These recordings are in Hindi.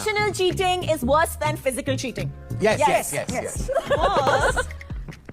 Emotional cheating is worse than physical cheating. Yes. Boss.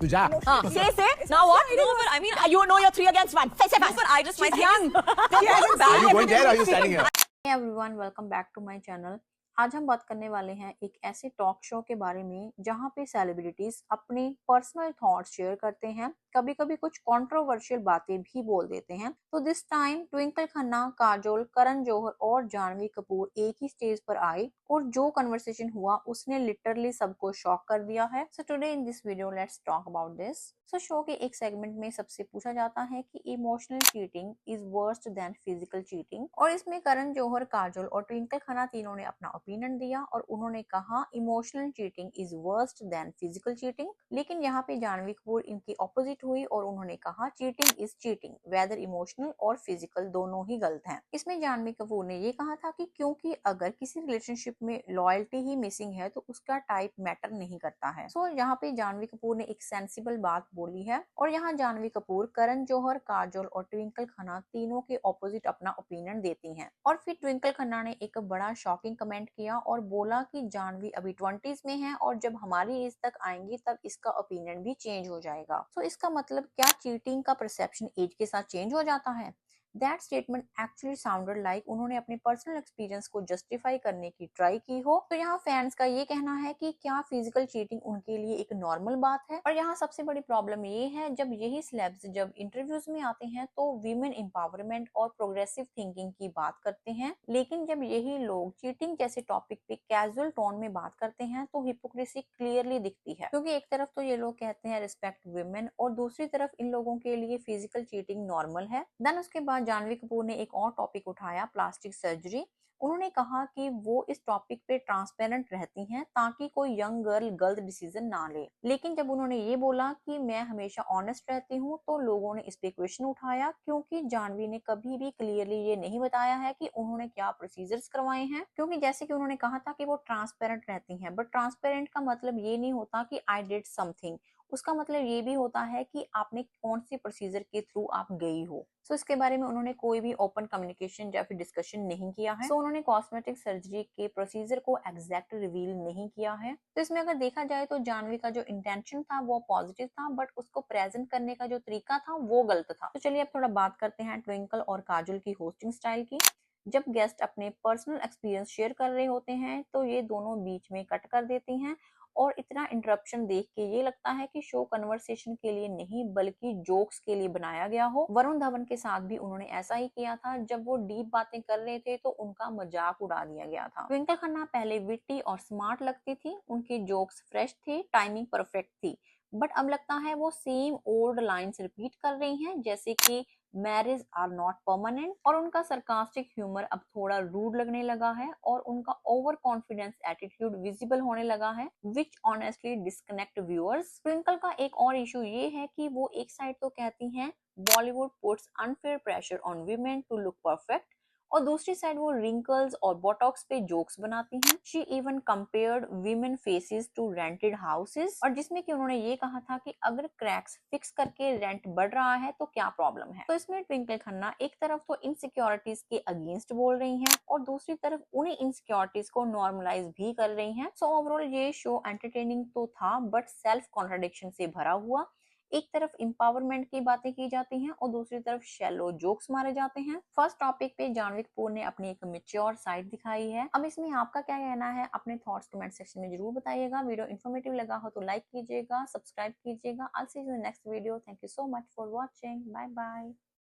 तू जा. Say. Now what? No, but I mean, you know you're 3 against 1. Say no, fast. but I just She's might young. Are you going there or are you standing here? Hey everyone, welcome back to my channel. आज हम बात करने वाले हैं एक ऐसे टॉक शो के बारे में जहां पे सेलिब्रिटीज अपने पर्सनल थॉट्स शेयर करते हैं, कभी कभी कुछ कंट्रोवर्शियल बातें भी बोल देते हैं। तो दिस टाइम ट्विंकल खन्ना, काजोल, करण जौहर और जानवी कपूर एक ही स्टेज पर आए और जो कन्वर्सेशन हुआ उसने लिटरली सबको शॉक कर दिया है। So today in this video let's talk about this. So show के एक सेगमेंट में सबसे पूछा जाता है कि emotional cheating is worst then physical cheating, और इसमें करण जौहर, काजोल और ट्विंकल खन्ना तीनों ने अपना ओपिनियन दिया और उन्होंने कहा emotional cheating is worst then physical cheating. लेकिन यहाँ पे जानवी कपूर इनकी ऑपोजिट हुई और उन्होंने कहा cheating is cheating, whether emotional और फिजिकल दोनों ही गलत हैं। इसमें जानवी कपूर ने ये कहा था कि क्योंकि अगर किसी रिलेशनशिप में लॉयल्टी ही मिसिंग है तो उसका टाइप मैटर नहीं करता है। सो यहाँ पे जानवी कपूर ने एक सेंसिबल बात बोली है और यहाँ जानवी कपूर करण जौहर, काजोल और ट्विंकल खन्ना तीनों के ऑपोजिट अपना ओपिनियन देती हैं। और फिर ट्विंकल खन्ना ने एक बड़ा शॉकिंग कमेंट किया और बोला कि जानवी अभी 20s में है और जब हमारी एज तक आएंगी तब इसका ओपिनियन भी चेंज हो जाएगा। तो इसका मतलब क्या चीटिंग का परसेप्शन एज के साथ चेंज हो जाता है? That statement actually sounded like उन्होंने अपने पर्सनल एक्सपीरियंस को जस्टिफाई करने की ट्राई की हो। तो यहाँ फैंस का ये कहना है कि क्या फिजिकल चीटिंग उनके लिए एक नॉर्मल बात है। और यहाँ सबसे बड़ी प्रॉब्लम ये है, जब यही सेलेब्स जब इंटरव्यूज में आते हैं तो वीमेन एम्पावरमेंट और प्रोग्रेसिव थिंकिंग की बात करते हैं, लेकिन जब यही लोग चीटिंग जैसे टॉपिक पे कैजुअल टोन में बात करते हैं तो हिपोक्रेसी क्लियरली दिखती है। क्योंकि एक तरफ तो ये लोग कहते हैं रिस्पेक्ट विमेन और दूसरी तरफ इन लोगों के लिए फिजिकल चीटिंग नॉर्मल है। देन उसके बाद जानवी कपूर ने एक और टॉपिक उठाया, प्लास्टिक सर्जरी। उन्होंने कहा कि वो इस टॉपिक पे ट्रांसपेरेंट रहती हैं ताकि कोई यंग गर्ल गलत डिसीजन ना ले। लेकिन जब उन्होंने ये बोला कि मैं हमेशा ऑनेस्ट रहती हूँ तो लोगों ने इस पे क्वेश्चन उठाया, क्योंकि जानवी ने कभी भी क्लियरली ये नहीं बताया है कि उन्होंने क्या प्रोसीजर्स करवाए हैं। क्योंकि जैसे कि उन्होंने कहा था कि वो ट्रांसपेरेंट रहती हैं, बट ट्रांसपेरेंट का मतलब ये नहीं होता कि आई डिड समथिंग, उसका मतलब ये भी होता है कि आपने कौन सी प्रोसीजर के थ्रू आप गई हो। सो इसके बारे में उन्होंने कोई भी ओपन कम्युनिकेशन या फिर डिस्कशन नहीं किया है। सो उन्होंने कॉस्मेटिक सर्जरी के प्रोसीजर को एग्जैक्ट रिवील नहीं किया है। तो इसमें अगर देखा जाए तो जानवी का जो इंटेंशन था वो पॉजिटिव था, बट उसको प्रेजेंट करने का जो तरीका था वो गलत था। तो चलिए अब थोड़ा बात करते हैं ट्विंकल और काजोल की होस्टिंग स्टाइल की। जब गेस्ट अपने पर्सनल एक्सपीरियंस शेयर कर रहे होते हैं तो ये दोनों बीच में कट कर देती हैं और इतना इंटरप्शन देख के ये लगता है कि शो कन्वर्सेशन के लिए नहीं बल्कि जोक्स के लिए बनाया गया हो। वरुण धवन के साथ भी उन्होंने ऐसा ही किया था, जब वो डीप बातें कर रहे थे तो उनका मजाक उड़ा दिया गया था। ट्विंकल खन्ना पहले विट्टी और स्मार्ट लगती थी, उनके जोक्स फ्रेश थे, टाइमिंग परफेक्ट थी, बट अब लगता है वो सेम ओल्ड लाइंस रिपीट कर रही हैं, जैसे कि मैरिज आर नॉट परमानेंट। और उनका सरकास्टिक ह्यूमर अब थोड़ा रूड लगने लगा है और उनका ओवर कॉन्फिडेंस एटीट्यूड विजिबल होने लगा है, विच ऑनेस्टली डिस्कनेक्ट व्यूअर्स। ट्विंकल का एक और इशू ये है कि वो एक साइड तो कहती हैं Bollywood puts unfair pressure on women to look perfect, और दूसरी साइड वो रिंकल्स और बोटॉक्स पे जोक्स बनाती हैं। She even compared women faces to rented houses, और जिसमें कि उन्होंने ये कहा था कि अगर क्रैक्स फिक्स करके रेंट बढ़ रहा है तो क्या प्रॉब्लम है। तो इसमें ट्विंकल खन्ना एक तरफ तो इनसिक्योरिटीज के अगेंस्ट बोल रही हैं और दूसरी तरफ उन्हीं इनसिक्योरिटीज को नॉर्मलाइज भी कर रही हैं। सो ओवरऑल ये शो एंटरटेनिंग तो था बट सेल्फ कॉन्ट्राडिक्शन से भरा हुआ। एक तरफ एम्पावरमेंट की बातें की जाती हैं और दूसरी तरफ शैलो जोक्स मारे जाते हैं। फर्स्ट टॉपिक पे जानवी कपूर ने अपनी एक मैच्योर साइड दिखाई है। अब इसमें आपका क्या कहना है? अपने थॉट्स कमेंट सेक्शन में जरूर बताइएगा। वीडियो इन्फॉर्मेटिव लगा हो तो लाइक कीजिएगा, सब्सक्राइब कीजिएगा। I see you in next video. Thank you so much for watching. Bye bye.